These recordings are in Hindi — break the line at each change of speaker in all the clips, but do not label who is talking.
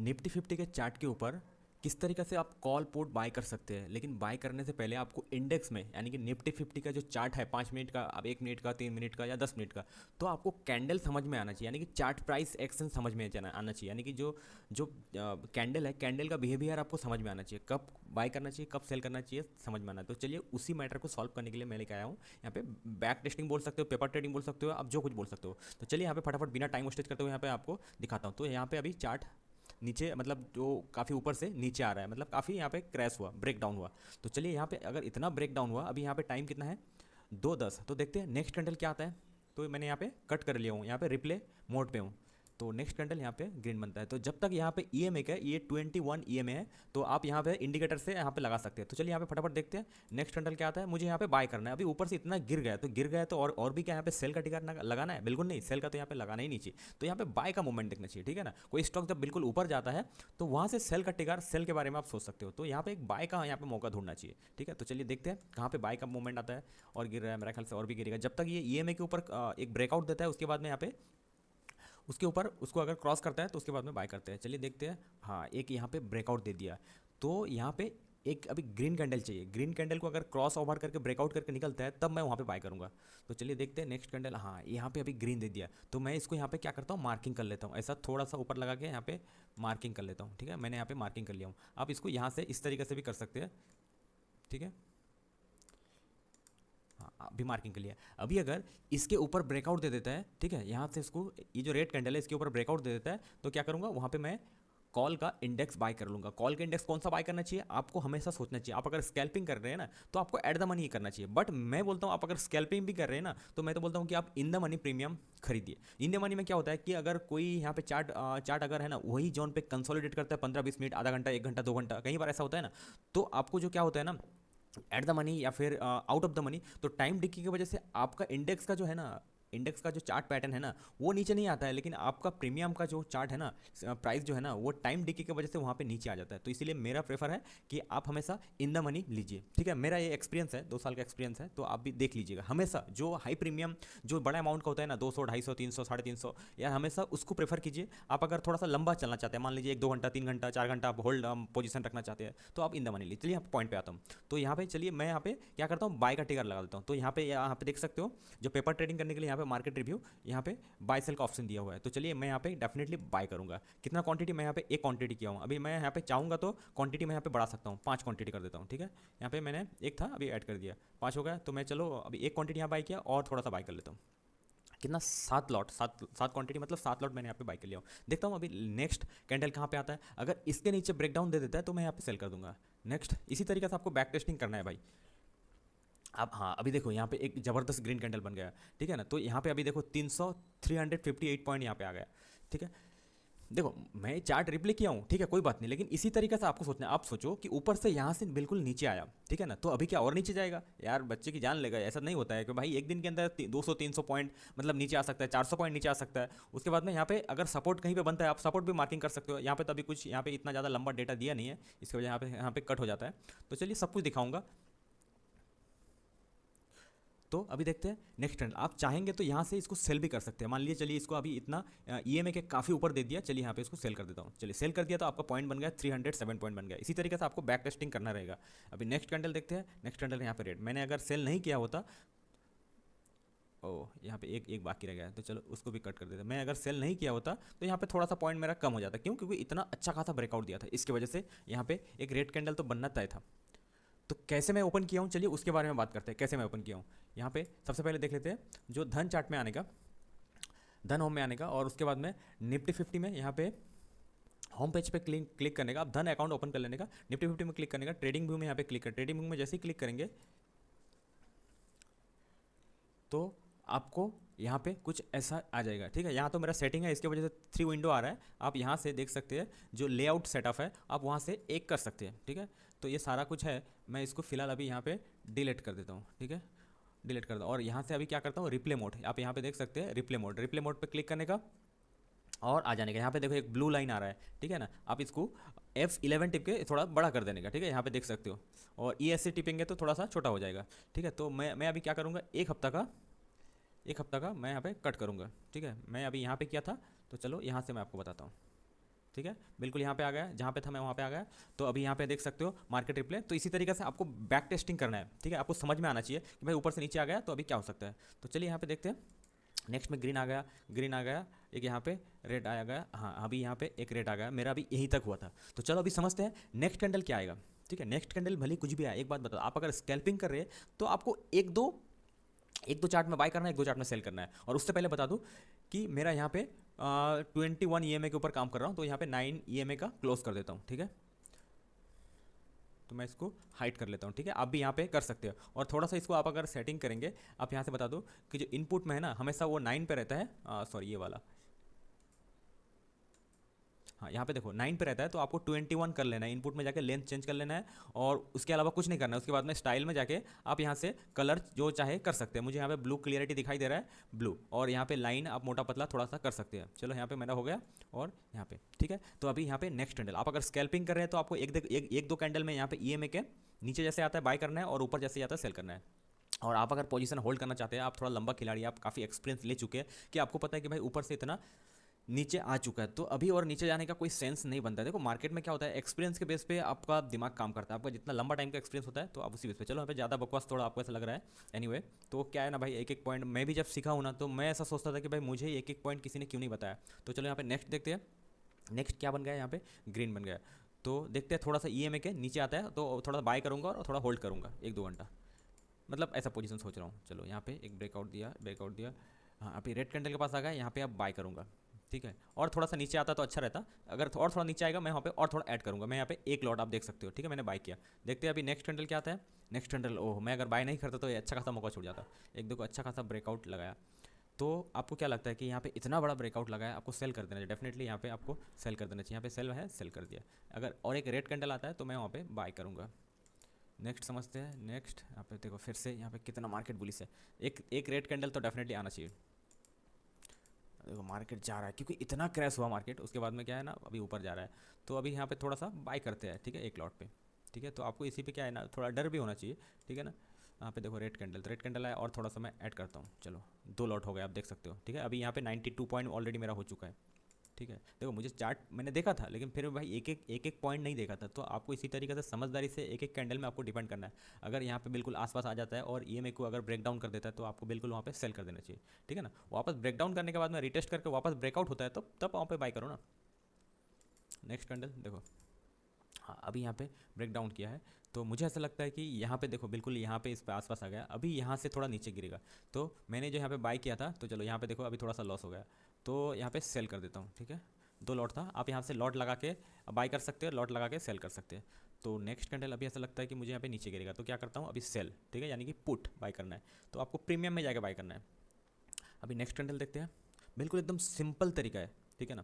निफ्टी 50 के चार्ट के ऊपर किस तरीके से आप कॉल पुट बाय कर सकते हैं, लेकिन बाय करने से पहले आपको इंडेक्स में यानी कि निफ्टी 50 का जो चार्ट है 5 मिनट का, अब 1 मिनट का, 3 मिनट का या 10 मिनट का, तो आपको कैंडल समझ में आना चाहिए, यानी कि चार्ट प्राइस एक्शन समझ में आना चाहिए, यानी कि जो जो कैंडल है, कैंडल का बिहेवियर आपको समझ में आना चाहिए, कब बाय करना चाहिए, कब सेल करना चाहिए, समझ में आना। तो चलिए उसी मैटर को सॉल्व करने के लिए मैं लेके आया हूँ यहाँ पे। बैक टेस्टिंग बोल सकते हो, पेपर ट्रेडिंग बोल सकते हो, आप जो कुछ बोल सकते हो। तो चलिए यहाँ पे फटाफट बिना टाइम वेस्ट करते हुए यहाँ पे आपको दिखाता हूँ। तो यहाँ पे अभी चार्ट नीचे, मतलब जो काफ़ी ऊपर से नीचे आ रहा है, मतलब काफ़ी यहाँ पे क्रैश हुआ, ब्रेक डाउन हुआ। तो चलिए यहाँ पे अगर इतना ब्रेक डाउन हुआ, अभी यहाँ पे टाइम कितना है 2:10, तो देखते हैं नेक्स्ट कैंडल क्या आता है। तो मैंने यहाँ पे कट कर लिया हूँ, यहाँ पे रिप्ले मोड पे हूँ। तो नेक्स्ट कैंडल यहाँ पे ग्रीन बनता है। तो जब तक यहाँ पे ईएमए का ये 21 ईएमए है, तो आप यहाँ पे इंडिकेटर से यहाँ पे लगा सकते हैं। तो चलिए यहाँ पे फटाफट देखते हैं नेक्स्ट कैंडल क्या आता है। मुझे यहाँ पे बाय करना है। अभी ऊपर से इतना गिर गया तो और भी क्या यहाँ पे सेल का टिकर लगाना है? बिल्कुल नहीं, सेल का तो यहाँ पे लगाना ही नहीं चाहिए। तो यहाँ पे बाय का मूवमेंट देखना चाहिए, ठीक है ना। कोई स्टॉक जब बिल्कुल ऊपर जाता है तो वहाँ से सेल का टिकर, सेल के बारे में आप सोच सकते हो। तो यहाँ पे एक बाय का यहाँ पे मौका ढूंढना चाहिए, ठीक है। तो चलिए देखते हैं कहाँ पे बाय का मूवमेंट आता है और गिर रहा है। मेरा ख्याल से और भी गिरेगा जब तक ये ईएमए के ऊपर एक ब्रेकआउट देता है, उसके बाद में यहाँ पे उसके ऊपर उसको अगर क्रॉस करता है तो उसके बाद में बाय करते हैं। चलिए देखते हैं। हाँ, एक यहाँ पे ब्रेकआउट दे दिया, तो यहाँ पे एक अभी ग्रीन कैंडल चाहिए। ग्रीन कैंडल को अगर क्रॉस ओवर करके ब्रेकआउट करके निकलता है तब मैं वहाँ पे बाय करूँगा। तो चलिए देखते हैं नेक्स्ट कैंडल। हाँ, यहाँ पे अभी ग्रीन दे दिया, तो मैं इसको यहाँ पे क्या करता हूँ, मार्किंग कर लेता हूँ। ऐसा थोड़ा सा ऊपर लगा के यहाँ पे मार्किंग कर लेता हूँ, ठीक है। मैंने यहाँ पे मार्किंग कर लिया हूँ। आप इसको यहाँ से इस तरीके से भी कर सकते हैं, ठीक है। हाँ, अभी मार्किंग के लिए अभी अगर इसके ऊपर ब्रेकआउट दे देता है, ठीक है, यहाँ से इसको, ये जो रेड कैंडल है इसके ऊपर ब्रेकआउट दे देता है, तो क्या करूँगा, वहाँ पे मैं कॉल का इंडेक्स बाय कर लूँगा। कॉल का इंडेक्स कौन सा बाय करना चाहिए, आपको हमेशा सोचना चाहिए। आप अगर स्कैल्पिंग कर रहे हैं ना, तो आपको एट द मनी ही करना चाहिए। बट मैं बोलता हूँ आप अगर स्कैल्पिंग भी कर रहे हैं ना, तो मैं तो बोलता हूँ कि आप इन द मनी प्रीमियम खरीदिए। इन द मनी में क्या होता है कि अगर कोई यहाँ पे चार्ट अगर है ना, वही जोन पे कंसोलिडेट करता है 15-20 मिनट, आधा घंटा, 1 घंटा, 2 घंटा, कई बार ऐसा होता है ना, तो आपको जो क्या होता है ना, एट द मनी या फिर आउट ऑफ द मनी, तो टाइम डिक्की की वजह से आपका इंडेक्स का जो है ना, इंडेक्स का जो चार्ट पैटर्न है ना, वो नीचे नहीं आता है, लेकिन आपका प्रीमियम का जो चार्ट है ना, प्राइस जो है ना, वो टाइम डिक्की की वजह से वहाँ पे नीचे आ जाता है। तो इसीलिए मेरा प्रेफर है कि आप हमेशा इन द मनी लीजिए, ठीक है। मेरा ये एक्सपीरियंस है, 2 साल का एक्सपीरियंस है, तो आप भी देख लीजिएगा। हमेशा जो हाई प्रीमियम, जो बड़ा अमाउंट का होता है ना, 200, 250, 300, 350, यार हमेशा उसको प्रेफर कीजिए। आप अगर थोड़ा सा लंबा चलना चाहते हैं, मान लीजिए 1-2 घंटा, 3 घंटा, 4 घंटा आप होल्ड पोजीशन रखना चाहते हैं, तो आप इन द मनी लीजिए। चलिए यहाँ पॉइंट पे आता हूँ। तो यहाँ पे चलिए मैं यहाँ पे क्या करता हूँ, बाय का टिकर लगा देता हूँ। तो यहाँ पे देख सकते हो, जो पेपर ट्रेडिंग करने के लिए यहाँ पे मार्केट रिव्यू, यहाँ पे बाय सेल का ऑप्शन दिया हुआ है। तो चलिए मैं यहाँ पे डेफिनेटली बाय करूँगा। कितना क्वांटिटी, मैं यहाँ पे एक क्वांटिटी किया हूँ। अभी मैं यहाँ पे चाहूँगा तो क्वांटिटी मैं यहाँ पे बढ़ा सकता हूँ, 5 क्वांटिटी कर देता हूँ, ठीक है। यहाँ पे मैंने एक था, अभी ऐड कर दिया, 5 हो गया। तो मैं चलो अभी एक क्वांटिटी यहाँ बाय किया और थोड़ा सा बाय कर लेता हूँ। कितना, 7 लॉट, सात क्वांटिटी, मतलब 7 लॉट मैंने यहाँ पे बाय कर लिया हूँ। देखता हूँ अभी नेक्स्ट कैंडल कहाँ पे आता है। अगर इसके नीचे ब्रेकडाउन दे देता है तो मैं यहाँ पे सेल कर दूंगा। नेक्स्ट इसी तरीके से आपको बैक टेस्टिंग करना है भाई। अब हाँ, अभी देखो यहाँ पे एक ज़बरदस्त ग्रीन कैंडल बन गया, ठीक है ना। तो यहाँ पे अभी देखो 358 पॉइंट यहाँ पे आ गया, ठीक है। देखो मैं चार्ट रिप्ले किया हूँ, ठीक है, कोई बात नहीं, लेकिन इसी तरीके से आपको सोचना है। आप सोचो कि ऊपर से यहाँ से बिल्कुल नीचे आया, ठीक है ना, तो अभी क्या और नीचे जाएगा? यार बच्चे की जान लेगा। ऐसा नहीं होता है कि भाई एक दिन के अंदर 200-300 पॉइंट मतलब नीचे आ सकता है, 400 पॉइंट नीचे आ सकता है। उसके बाद में यहाँ पे अगर सपोर्ट कहीं पे बनता है, आप सपोर्ट भी मार्किंग कर सकते हो। यहाँ पे तो अभी कुछ, यहाँ पे इतना ज़्यादा लंबा डेटा दिया नहीं है, इसकी वजह यहाँ पे कट हो जाता है। तो चलिए सब कुछ दिखाऊंगा। तो अभी देखते हैं नेक्स्ट ट्रेंड। आप चाहेंगे तो यहाँ से इसको सेल भी कर सकते हैं। मान लीजिए चलिए इसको अभी इतना ईएमए के काफ़ी ऊपर दे दिया, चलिए यहाँ पे इसको सेल कर देता हूँ। चलिए सेल कर दिया तो आपका पॉइंट बन गया 307 पॉइंट बन गया। इसी तरीके से आपको बैक टेस्टिंग करना रहेगा। अभी नेक्स्ट कैंडल देखते हैं। नेक्स्ट कैंडल यहाँ पे रेड, मैंने अगर सेल नहीं किया होता, ओ यहाँ पे एक बाकी रह गया है, तो चलो उसको भी कट कर देते। मैं अगर सेल नहीं किया होता तो यहाँ पे थोड़ा सा पॉइंट मेरा कम हो जाता। क्यों? क्योंकि इतना अच्छा खासा ब्रेकआउट दिया था, इसकी वजह से यहाँ पे एक रेड कैंडल तो बनना तय था। तो कैसे मैं ओपन किया हूँ, चलिए उसके बारे में बात करते हैं, कैसे मैं ओपन किया हूँ। यहाँ पे सबसे पहले देख लेते हैं जो धन चार्ट में आने का, धन होम में आने का, और उसके बाद में निफ्टी 50 में यहाँ पे होम पेज पे क्लिक करने का, अब धन अकाउंट ओपन कर लेने का, निफ्टी 50 में क्लिक करने का, ट्रेडिंग व्यू में यहाँ पे क्लिक कर, ट्रेडिंग व्यू में जैसे ही क्लिक करेंगे तो आपको यहाँ पे कुछ ऐसा आ जाएगा, ठीक है। यहाँ तो मेरा सेटिंग है, इसकी वजह से 3 विंडो आ रहा है। आप यहाँ से देख सकते हैं जो लेआउट सेटअप है, आप वहाँ से एक कर सकते हैं, ठीक है। तो ये सारा कुछ है, मैं इसको फिलहाल अभी यहाँ पे डिलीट कर देता हूँ, ठीक है, डिलीट कर दो। और यहाँ से अभी क्या करता हूँ, रिप्ले मोड, आप यहाँ पे देख सकते हैं रिप्ले मोड पे क्लिक करने का और आ जाने का। यहाँ पे देखो एक ब्लू लाइन आ रहा है, ठीक है ना, आप इसको F11 टिप के थोड़ा बड़ा कर देने का, ठीक है, यहाँ पे देख सकते हो। और ESC टिपेंगे तो थोड़ा सा छोटा हो जाएगा, ठीक है। तो मैं अभी क्या करूँगा, एक हफ्ता का मैं यहाँ पे कट करूँगा, ठीक है। मैं अभी यहाँ पे किया था, तो चलो यहाँ से मैं आपको बताता हूँ। ठीक है, बिल्कुल यहाँ पे आ गया, जहाँ पे था मैं वहाँ पे आ गया। तो अभी यहाँ पे देख सकते हो मार्केट रिप्ले। तो इसी तरीके से आपको बैक टेस्टिंग करना है, ठीक है, आपको समझ में आना चाहिए कि भाई ऊपर से नीचे आ गया तो अभी क्या हो सकता है। तो चलिए यहाँ पे देखते हैं। नेक्स्ट में ग्रीन आ गया, ग्रीन आ गया, एक यहाँ पे रेड आ गया, हाँ अभी यहाँ पे एक रेड आ गया, मेरा अभी यहीं तक हुआ था। तो चलो अभी समझते हैं नेक्स्ट कैंडल क्या आएगा। ठीक है, नेक्स्ट कैंडल भले कुछ भी आए, एक बात बताओ, आप अगर स्कैल्पिंग कर रहे हैं तो आपको एक दो चार्ट में बाय करना है, एक दो चार्ट में सेल करना है। और उससे पहले बता दूं कि मेरा यहाँ पे 21 EMA के ऊपर काम कर रहा हूँ, तो यहाँ पे 9 EMA का क्लोज कर देता हूँ। ठीक है, तो मैं इसको हाइड कर लेता हूँ। ठीक है, आप भी यहाँ पे कर सकते हो। और थोड़ा सा इसको आप अगर सेटिंग करेंगे, आप यहाँ से बता दो कि जो इनपुट में है ना हमेशा वो 9 पे रहता है, सॉरी ये वाला, हाँ यहाँ पे देखो 9 पे रहता है, तो आपको 21 कर लेना है, इनपुट में जाके लेंथ चेंज कर लेना है और उसके अलावा कुछ नहीं करना है। उसके बाद में स्टाइल में जाके आप यहाँ से कलर जो चाहे कर सकते हैं। मुझे यहाँ पे ब्लू क्लियरिटी दिखाई दे रहा है, ब्लू, और यहाँ पे लाइन आप मोटा पतला थोड़ा सा कर सकते हैं। चलो यहाँ पे मेरा हो गया, और यहाँ पे ठीक है। तो अभी यहाँ पे नेक्स्ट कैंडल, आप अगर स्कैल्पिंग कर रहे हैं तो आपको एक दो कैंडल में यहाँ पे EMA के नीचे जैसे आता है बाय करना है और ऊपर जैसे आता है सेल करना है। और आप अगर पोजीशन होल्ड करना चाहते हैं, आप थोड़ा लंबा खिलाड़ी, आप काफ़ी एक्सपीरियंस ले चुके हैं कि आपको पता है कि भाई ऊपर से इतना नीचे आ चुका है, तो अभी और नीचे जाने का कोई सेंस नहीं बनता है। देखो मार्केट में क्या होता है, एक्सपीरियंस के बेस पे आपका दिमाग काम करता है। आपका जितना लंबा टाइम का एक्सपीरियंस होता है तो आप उसी बेस पे। चलो यहाँ पे ज़्यादा बकवास थोड़ा आपको ऐसा लग रहा है, एनीवे तो क्या है ना भाई, एक एक पॉइंट मैं भी जब सीखा हूँ ना तो मैं ऐसा सोचता था कि भाई मुझे एक एक पॉइंट किसी ने क्यों नहीं बताया। तो चलो यहाँ पे नेक्स्ट देखते हैं। नेक्स्ट क्या बन गया, यहाँ पे ग्रीन बन गया। तो देखते हैं, थोड़ा सा EMA के नीचे आता है तो थोड़ा बाय करूँगा और थोड़ा होल्ड करूँगा 1-2 घंटा, मतलब ऐसा पोजीशन सोच रहा हूँ। चलो यहाँ पे एक ब्रेकआउट दिया, हाँ अभी रेड कैंडल के पास आ गया, यहाँ पे अब बाय करूँगा। ठीक है, और थोड़ा सा नीचे आता तो अच्छा रहता, अगर और थोड़ा नीचे आएगा मैं यहाँ पे और थोड़ा ऐड करूँगा। मैं यहाँ पे एक लॉट आप देख सकते हो, ठीक है, मैंने बाय किया। देखते हैं अभी नेक्स्ट कैंडल क्या आता है। नेक्स्ट कैंडल, ओह मैं अगर बाय नहीं करता तो ये अच्छा खासा मौका छूट जाता। एक दो को अच्छा खासा ब्रेकआउट लगाया। तो आपको क्या लगता है कि यहाँ पे इतना बड़ा ब्रेकआउट लगाया, आपको सेल कर देना चाहिए। डेफिनेटली यहाँ पे आपको सेल कर देना चाहिए। यहाँ पे सेल है, सेल कर दिया। अगर और एक रेड कैंडल आता है तो मैं वहाँ पे बाय करूँगा। नेक्स्ट समझते हैं। नेक्स्ट यहाँ पे देखो फिर से यहाँ पे कितना मार्केट बुलिश है। एक रेड कैंडल तो डेफिनेटली आना चाहिए। देखो मार्केट जा रहा है, क्योंकि इतना क्रैश हुआ मार्केट, उसके बाद में क्या है ना अभी ऊपर जा रहा है। तो अभी यहाँ पे थोड़ा सा बाय करते हैं, ठीक है, एक लॉट पे। ठीक है, तो आपको इसी पे क्या है ना थोड़ा डर भी होना चाहिए, ठीक है ना। यहाँ पे देखो रेड कैंडल, तो रेड कैंडल आया और थोड़ा सा मैं ऐड करता हूँ। चलो 2 लॉट हो गए, आप देख सकते हो। ठीक है, अभी यहाँ पे 92 पॉइंट ऑलरेडी मेरा हो चुका है। ठीक है, देखो मुझे चार्ट मैंने देखा था, लेकिन फिर भाई एक एक पॉइंट नहीं देखा था। तो आपको इसी तरीके से समझदारी से एक एक कैंडल में आपको डिपेंड करना है। अगर यहाँ पे बिल्कुल आसपास आ जाता है और EMA को अगर ब्रेक डाउन कर देता है तो आपको बिल्कुल वहाँ पे सेल कर देना चाहिए। ठीक है ना, वापस ब्रेक डाउन करने के बाद में रिटेस्ट करके वापस ब्रेकआउट होता है तो तब वहाँ पे बाय करो ना। नेक्स्ट कैंडल देखो, हाँ अभी यहाँ पे ब्रेक डाउन किया है, तो मुझे ऐसा लगता है कि यहाँ पे देखो बिल्कुल यहाँ पे इस पे आसपास आ गया। अभी यहाँ से थोड़ा नीचे गिरेगा, तो मैंने जो यहाँ पे बाय किया था, तो चलो यहाँ पे देखो अभी थोड़ा सा लॉस हो गया, तो यहाँ पे सेल कर देता हूँ। ठीक है, 2 लॉट था, आप यहाँ से लॉट लगा के बाय कर सकते हो, लॉट लगा के सेल कर सकते हैं। तो नेक्स्ट कैंडल अभी ऐसा लगता है कि मुझे यहाँ पे नीचे गिरेगा, तो क्या करता हूँ अभी सेल। ठीक है, यानी कि पुट बाय करना है, तो आपको प्रीमियम में जाकर बाय करना है। अभी नेक्स्ट कैंडल देखते हैं। बिल्कुल एकदम सिंपल तरीका है, ठीक है ना।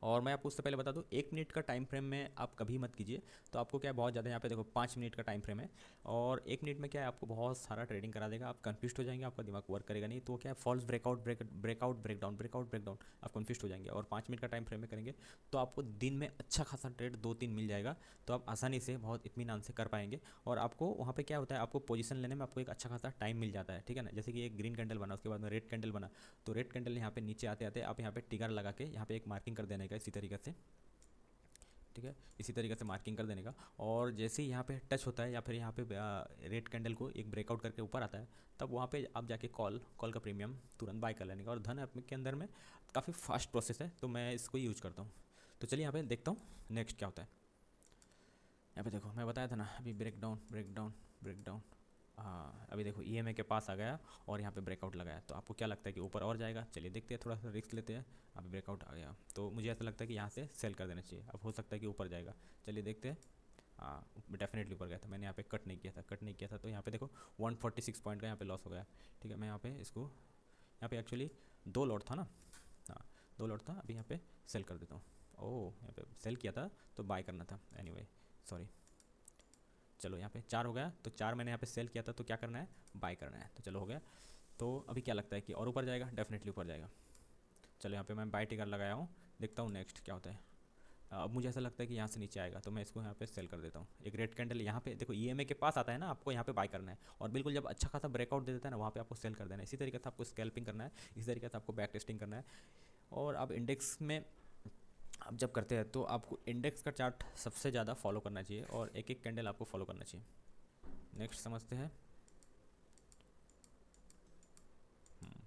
और मैं आपको उससे पहले बता दूं, 1 मिनट का टाइम फ्रेम में आप कभी मत कीजिए। तो आपको क्या है, बहुत ज़्यादा यहाँ पे देखो 5 मिनट का टाइम फ्रेम है, और 1 मिनट में क्या है आपको बहुत सारा ट्रेडिंग करा देगा। आप कन्फ्यूज हो जाएंगे, आपका दिमाग वर्क करेगा नहीं। तो क्या है, फॉल्स ब्रेकआउट ब्रेकआउट ब्रेकडाउन, आप कन्फ्यूज हो जाएंगे। और 5 मिनट का टाइम फ्रेम में करेंगे तो आपको दिन में अच्छा खासा ट्रेड 2-3 मिल जाएगा, तो आप आसानी से बहुत इत्मीनान से कर पाएंगे। और आपको वहाँ पे क्या होता है, आपको पोजीशन लेने में आपको एक अच्छा खासा टाइम मिल जाता है। ठीक है ना, जैसे कि एक ग्रीन कैंडल बना, उसके बाद में रेड कैंडल बना, तो रेड कैंडल यहाँ पे नीचे आते आते आप यहाँ पे टिगर लगा के यहाँ पे एक मार्किंग कर देने का इसी तरीके से। ठीक है, इसी तरीके से मार्किंग कर देने का। और जैसे ही यहाँ पे टच होता है या फिर यहाँ पे रेड कैंडल को एक ब्रेकआउट करके ऊपर आता है, तब वहाँ पे आप जाके कॉल का प्रीमियम तुरंत बाय कर लेने का। और धन ऐप के अंदर में काफ़ी फास्ट प्रोसेस है, तो मैं इसको यूज करता हूँ। तो चलिए यहाँ पे देखता हूँ नेक्स्ट क्या होता है। यहाँ पे देखो मैं बताया था ना, अभी ब्रेक डाउन, हाँ अभी देखो EMA के पास आ गया और यहाँ पे ब्रेकआउट लगाया। तो आपको क्या लगता है कि ऊपर और जाएगा? चलिए देखते हैं, थोड़ा सा रिस्क लेते हैं। अभी ब्रेकआउट आ गया, तो मुझे ऐसा लगता है कि यहाँ से सेल कर देना चाहिए। अब हो सकता है कि ऊपर जाएगा, चलिए देखते हैं। हाँ डेफिनेटली ऊपर गया था, मैंने यहाँ पे कट नहीं किया था। तो यहाँ पे देखो 146 पॉइंट का यहाँ पे लॉस हो गया। ठीक है, मैं यहाँ पे इसको, यहाँ पे एक्चुअली 2 लॉट था ना, हाँ 2 लॉट था, अभी यहाँ पे सेल कर देता हूँ। ओह यहाँ पे सेल किया था तो बाय करना था, एनीवे सॉरी। चलो यहाँ पे 4 हो गया, तो 4 मैंने यहाँ पे सेल किया था, तो क्या करना है, बाय करना है। तो चलो हो गया। तो अभी क्या लगता है कि और ऊपर जाएगा? डेफिनेटली ऊपर जाएगा। चलो यहाँ पे मैं बाय टिकर लगाया हूँ, देखता हूँ नेक्स्ट क्या होता है। अब मुझे ऐसा लगता है कि यहाँ से नीचे आएगा, तो मैं इसको यहाँ पे सेल कर देता हूँ। एक रेड कैंडल यहाँ पे देखो EMA के पास आता है ना, आपको यहाँ पे बाय करना है। और बिल्कुल जब अच्छा खासा ब्रेकआउट दे देता है ना, वहाँ पे आपको सेल कर देना है। इसी तरीके से आपको स्कैल्पिंग करना है, इसी तरीके से आपको बैक टेस्टिंग करना है। और अब इंडेक्स में आप जब करते हैं तो आपको इंडेक्स का चार्ट सबसे ज़्यादा फॉलो करना चाहिए और एक एक कैंडल आपको फॉलो करना चाहिए। नेक्स्ट समझते हैं।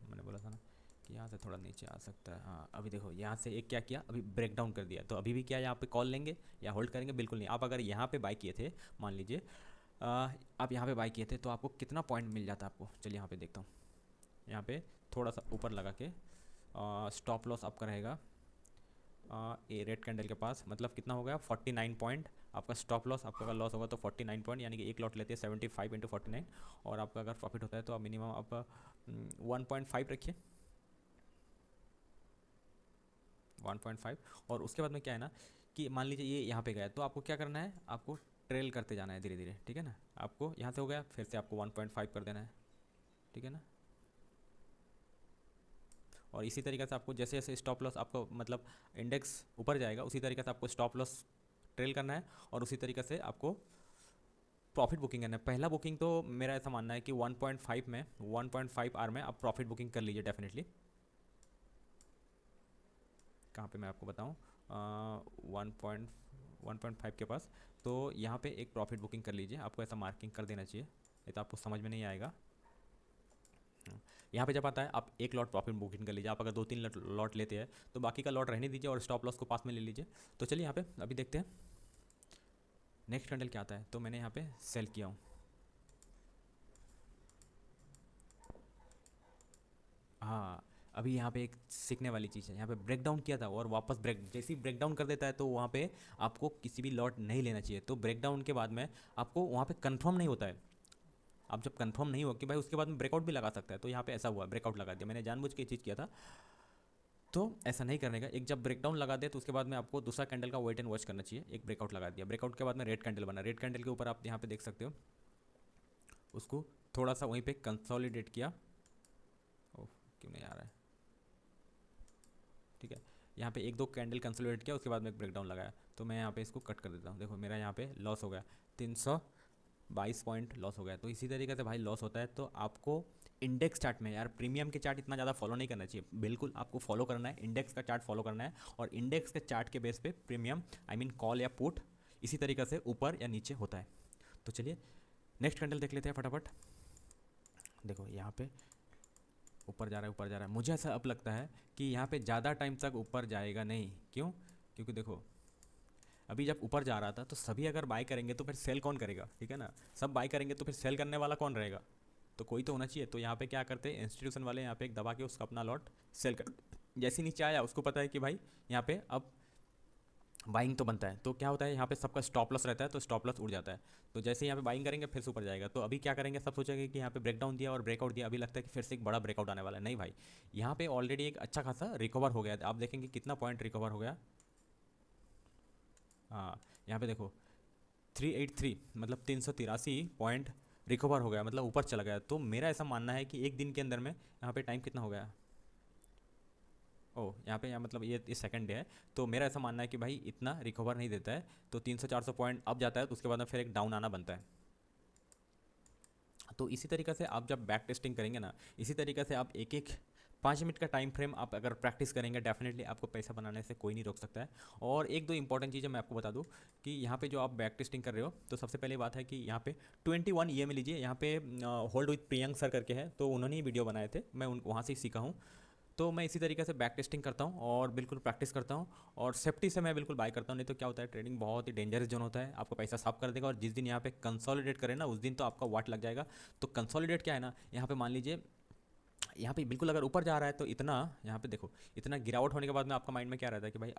मैंने बोला था ना कि यहाँ से थोड़ा नीचे आ सकता है। हाँ अभी देखो यहाँ से एक क्या किया, अभी ब्रेक डाउन कर दिया, तो अभी भी क्या यहाँ पे कॉल लेंगे या होल्ड करेंगे? बिल्कुल नहीं। आप अगर यहाँ पे बाई किए थे, मान लीजिए आप यहाँ पे बाई किए थे, तो आपको कितना पॉइंट मिल जाता आपको? चलिए यहाँ पे देखता हूँ। यहाँ पे थोड़ा सा ऊपर लगा के स्टॉप लॉस आपका रहेगा ए रेड कैंडल के पास, मतलब कितना हो गया 49 पॉइंट आपका स्टॉप लॉस। आपका अगर लॉस होगा तो 49 पॉइंट, यानी कि एक लॉट लेते हैं 75 इंटू 49, और आपका अगर प्रॉफिट होता है तो आप मिनिमम आप 1.5 रखिए, 1.5। और उसके बाद में क्या है ना कि मान लीजिए ये यहाँ पे गया, तो आपको क्या करना है, आपको ट्रेल करते जाना है धीरे धीरे, ठीक है ना। आपको यहाँ से हो गया, फिर से आपको 1.5 कर देना है, ठीक है ना। और इसी तरीके से आपको जैसे जैसे स्टॉप लॉस आपको मतलब इंडेक्स ऊपर जाएगा, उसी तरीके से आपको स्टॉप लॉस ट्रेल करना है, और उसी तरीके से आपको प्रॉफिट बुकिंग करना है। पहला बुकिंग तो मेरा ऐसा मानना है कि 1.5 में, 1.5 आर में आप प्रॉफिट बुकिंग कर लीजिए डेफिनेटली। कहाँ पे मैं आपको बताऊँ, 1.5 के पास, तो यहाँ पे एक प्रॉफिट बुकिंग कर लीजिए। आपको ऐसा मार्किंग कर देना चाहिए, नहीं तो आपको समझ में नहीं आएगा। यहाँ पे जब आता है आप एक लॉट प्रॉफिट बुकिंग कर लीजिए। आप अगर 2-3 लॉट लेते हैं तो बाकी का लॉट रहने दीजिए और स्टॉप लॉस को पास में ले लीजिए। तो चलिए यहाँ पे अभी देखते हैं नेक्स्ट कैंडल क्या आता है। तो मैंने यहाँ पे सेल किया हूँ। हाँ अभी यहाँ पे एक सीखने वाली चीज़ है, यहाँ पे ब्रेक डाउन किया था और वापस जैसे ही ब्रेक डाउन कर देता है तो वहाँ पे आपको किसी भी लॉट नहीं लेना चाहिए। तो ब्रेक डाउन के बाद में आपको वहाँ पे कंफर्म नहीं होता है। आप जब कंफर्म नहीं हो कि भाई उसके बाद में ब्रेकआउट भी लगा सकता है, तो यहाँ पे ऐसा हुआ, ब्रेकआउट लगा दिया। मैंने जानबूझ के ये चीज़ किया था, तो ऐसा नहीं करने का। एक जब ब्रेकडाउन लगा दे तो उसके बाद में आपको दूसरा कैंडल का वेट एंड वॉच करना चाहिए। एक ब्रेकआउट लगा दिया, ब्रेकआउट के बाद में रेड कैंडल बना, रेड कैंडल के ऊपर आप यहाँ पे देख सकते हो, उसको थोड़ा सा वहीं पे कंसोलिडेट किया। ओह क्यों नहीं आ रहा है, ठीक है। यहाँ पे एक दो कैंडल कंसोलिडेट किया, उसके बाद में एक ब्रेकडाउन लगाया। तो मैं यहाँ पे इसको कट कर देता हूँ। देखो मेरा यहाँ पे लॉस हो गया, 322 पॉइंट लॉस हो गया। तो इसी तरीके से भाई लॉस होता है। तो आपको इंडेक्स चार्ट में यार प्रीमियम के चार्ट इतना ज़्यादा फॉलो नहीं करना चाहिए, बिल्कुल आपको फॉलो करना है, इंडेक्स का चार्ट फॉलो करना है। और इंडेक्स के चार्ट के बेस पे प्रीमियम आई मीन कॉल या पुट इसी तरीके से ऊपर या नीचे होता है। तो चलिए नेक्स्ट कैंडल देख लेते हैं फटाफट। देखो यहाँ पे ऊपर जा रहा है, ऊपर जा रहा है। मुझे ऐसा अब लगता है कि यहाँ पे ज़्यादा टाइम तक ऊपर जाएगा नहीं। क्यों? क्योंकि देखो अभी जब ऊपर जा रहा था तो सभी अगर बाय करेंगे तो फिर सेल कौन करेगा, ठीक है ना। सब बाय करेंगे तो फिर सेल करने वाला कौन रहेगा, तो कोई तो होना चाहिए। तो यहाँ पे क्या करते हैं इंस्टीट्यूशन वाले, यहाँ पे एक दबा के उसका अपना लॉट सेल कर, जैसे नीचे आया उसको पता है कि भाई यहाँ पे अब बाइंग तो बनता है, तो क्या होता है यहाँ पे सबका स्टॉप लॉस रहता है, तो स्टॉप लॉस उड़ जाता है। तो जैसे यहाँ पे बाइंग करेंगे फिर से ऊपर जाएगा। तो अभी क्या करेंगे, सब सोचेंगे कि यहाँ पे ब्रेकडाउन दिया और ब्रेकआउट दिया, अभी लगता है कि फिर से एक बड़ा ब्रेकआउट आने वाला है। नहीं भाई, यहाँ पे ऑलरेडी एक अच्छा खासा रिकवर हो गया। आप देखेंगे कितना पॉइंट रिकवर हो गया। हाँ यहाँ पे देखो 383 मतलब 383 पॉइंट रिकवर हो गया, मतलब ऊपर चला गया। तो मेरा ऐसा मानना है कि एक दिन के अंदर में यहाँ पे टाइम कितना हो गया, ओह यहाँ पे यहाँ मतलब ये सेकंड डे है। तो मेरा ऐसा मानना है कि भाई इतना रिकवर नहीं देता है। तो 300-400 पॉइंट अप जाता है, तो उसके बाद में फिर एक डाउन आना बनता है। तो इसी तरीके से आप जब बैक टेस्टिंग करेंगे ना, इसी तरीके से आप एक एक 5 मिनट का टाइम फ्रेम आप अगर प्रैक्टिस करेंगे, डेफिनेटली आपको पैसा बनाने से कोई नहीं रोक सकता है। और एक दो इंपॉर्टेंट चीज़ें मैं आपको बता दूं कि यहाँ पे जो आप बैक टेस्टिंग कर रहे हो, तो सबसे पहले बात है कि यहाँ पे 21 EM लीजिए। यहाँ पे होल्ड विथ प्रियंक सर करके है, तो उन्होंने ही वीडियो बनाए थे, मैं वहाँ से ही सीखा हूँ। तो मैं इसी तरीके से बैक टेस्टिंग करता हूँ और बिल्कुल प्रैक्टिस करता हूँ, और सेफ्टी से मैं बिल्कुल बाय करता हूँ। नहीं तो क्या होता है, ट्रेडिंग बहुत ही डेंजरस जोन होता है, आपका पैसा साफ कर देगा। और जिस दिन यहाँ पे कंसोलिडेट करें ना, उस दिन तो आपका वाट लग जाएगा। तो कंसोलिडेट क्या है ना, यहाँ पे मान लीजिए यहाँ पे बिल्कुल अगर ऊपर जा रहा है तो इतना, यहाँ पे देखो इतना गिरावट होने के बाद में आपका माइंड में क्या रहता है कि भाई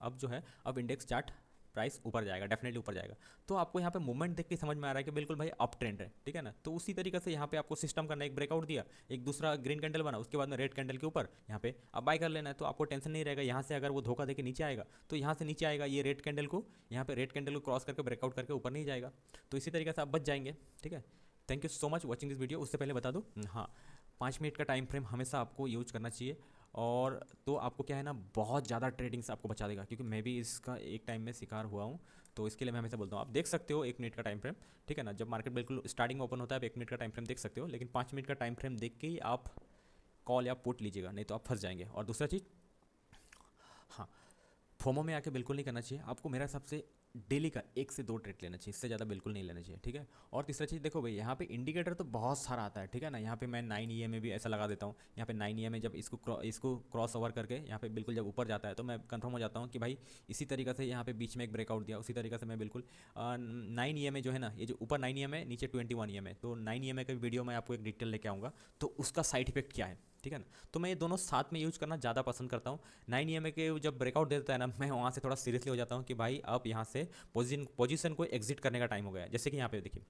अब जो है अब इंडेक्स चार्ट प्राइस ऊपर जाएगा, डेफिनेटली ऊपर जाएगा। तो आपको यहाँ पे मूवमेंट देख के समझ में आ रहा है कि बिल्कुल भाई अप ट्रेंड है, ठीक है ना। तो उसी तरीके से यहाँ पे आपको सिस्टम करना, एक ब्रेकआउट दिया, एक दूसरा ग्रीन कैंडल बना, उसके बाद में रेड कैंडल के ऊपर यहाँ पे अब बाय कर लेना है। तो आपको टेंशन नहीं रहेगा, यहाँ से अगर वो धोखा दे के नीचे आएगा तो यहाँ से नीचे आएगा, ये रेड कैंडल को, यहाँ पे रेड कैंडल को क्रॉस करके ब्रेकआउट करके ऊपर नहीं जाएगा। तो इसी तरीके से आप बच जाएंगे, ठीक है। Thank you so much watching this video. उससे पहले बता दूँ, हाँ 5 मिनट का टाइम फ्रेम हमेशा आपको यूज करना चाहिए। और तो आपको क्या है ना, बहुत ज़्यादा ट्रेडिंग से आपको बचा देगा, क्योंकि मैं भी इसका एक टाइम में शिकार हुआ हूँ। तो इसके लिए मैं हमेशा बोलता हूँ, आप देख सकते हो 1 मिनट का टाइम फ्रेम, ठीक है ना। जब मार्केट बिल्कुल स्टार्टिंग में ओपन होता है आप 1 मिनट का टाइम फ्रेम देख सकते हो, लेकिन 5 मिनट का टाइम फ्रेम देख के ही आप कॉल या पुट लीजिएगा, नहीं तो आप फंस जाएंगे। और दूसरा चीज़, हाँ फोमो में आके बिल्कुल नहीं करना चाहिए आपको, मेरा हिसाब से डेली का 1 से 2 ट्रेड लेना चाहिए, इससे ज़्यादा बिल्कुल नहीं लेना चाहिए, ठीक है। और तीसरा चीज़ देखो भाई, यहाँ पे इंडिकेटर तो बहुत सारा आता है, ठीक है ना। यहाँ पे मैं 9 EMA भी ऐसा लगा देता हूँ। यहाँ पे 9 EMA जब इसको क्रॉस ओवर करके यहाँ पे बिल्कुल जब ऊपर जाता है तो मैं कंफर्म हो जाता हूँ कि भाई इसी तरीके से यहाँ पे बीच में एक ब्रेकआउट दिया, उसी तरीके से मैं बिल्कुल 9 EMA जो है ना, ये जो ऊपर 9 EMA नीचे 21 EMA, तो 9 EMA का वीडियो मैं आपको एक डिटेल लेके आऊँगा, तो उसका साइड इफेक्ट क्या है, ठीक है ना। तो मैं ये दोनों साथ में यूज करना ज़्यादा पसंद करता हूँ। 9 EMA के जब ब्रेकआउट देता है ना, मैं वहाँ से थोड़ा सीरियसली हो जाता हूँ कि भाई अब यहाँ से पोजीशन को एग्जिट करने का टाइम हो गया है। जैसे कि यहाँ पे देखिए,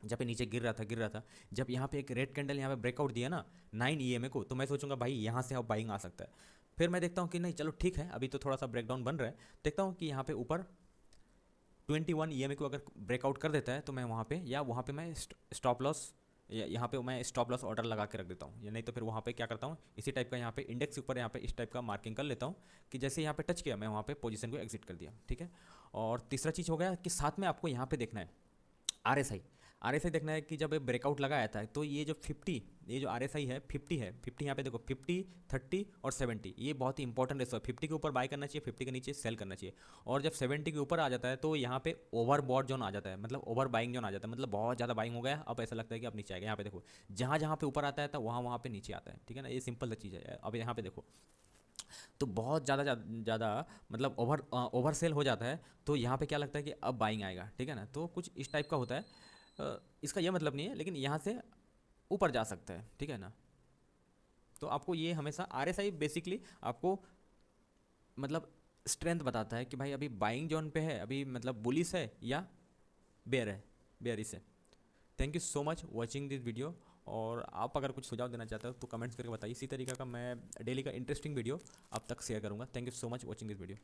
जब पे नीचे गिर रहा था, जब यहाँ पे एक रेड कैंडल यहाँ पे ब्रेकआउट दिया ना 9 EMA को, तो मैं सोचूंगा भाई यहाँ से अब बाइंग आ सकता है। फिर मैं देखता हूँ कि नहीं चलो ठीक है, अभी तो थोड़ा सा ब्रेकडाउन बन रहा है, देखता हूँ कि यहाँ पे ऊपर 21 EMA को अगर ब्रेकआउट कर देता है तो मैं वहाँ पे मैं स्टॉप लॉस यहाँ पे मैं स्टॉप लॉस ऑर्डर लगा के रख देता हूँ, या नहीं तो फिर वहाँ पे क्या करता हूँ, इसी टाइप का यहाँ पे इंडेक्स के ऊपर यहाँ पे इस टाइप का मार्किंग कर लेता हूँ कि जैसे यहाँ पे टच किया मैं वहाँ पे पोजीशन को एग्जिट कर दिया, ठीक है। और तीसरा चीज़ हो गया कि साथ में आपको यहाँ पे देखना है RSI देखना है कि जब ये ब्रेकआउट लगाया था तो ये जो 50, ये जो RSI है 50 है, 50 यहाँ पे देखो 50, 30 और 70, ये बहुत ही इंपॉर्टेंट रेशो है। 50 के ऊपर बाय करना चाहिए, 50 के नीचे सेल करना चाहिए। और जब 70 के ऊपर आ जाता है तो यहाँ पे ओवरबॉट जोन आ जाता है, मतलब ओवर बाइंग जोन आ जाता है, मतलब बहुत ज़्यादा बाइंग हो गया, अब ऐसा लगता है कि अब नीचे आएगा। यहाँ पे देखो जहाँ जहाँ पे ऊपर आता है तो वहाँ पे नीचे आता है, ठीक है ना। ये सिंपल सा चीज़ है। अब यहाँ पे देखो तो बहुत ज़्यादा मतलब ओवर सेल हो जाता है, तो यहाँ पे क्या लगता है कि अब बाइंग आएगा, ठीक है ना। तो कुछ इस टाइप का होता है। इसका यह मतलब नहीं है, लेकिन यहाँ से ऊपर जा सकता है, ठीक है ना। तो आपको ये हमेशा RSI बेसिकली आपको मतलब स्ट्रेंथ बताता है कि भाई अभी बाइंग जोन पे है, अभी मतलब बुलिश है या बेयरिश है। Thank you so much watching this video. और आप अगर कुछ सुझाव देना चाहते हो तो कमेंट्स करके बताइए, इसी तरीके का मैं डेली का इंटरेस्टिंग वीडियो आप तक शेयर करूँगा। Thank you so much watching this video.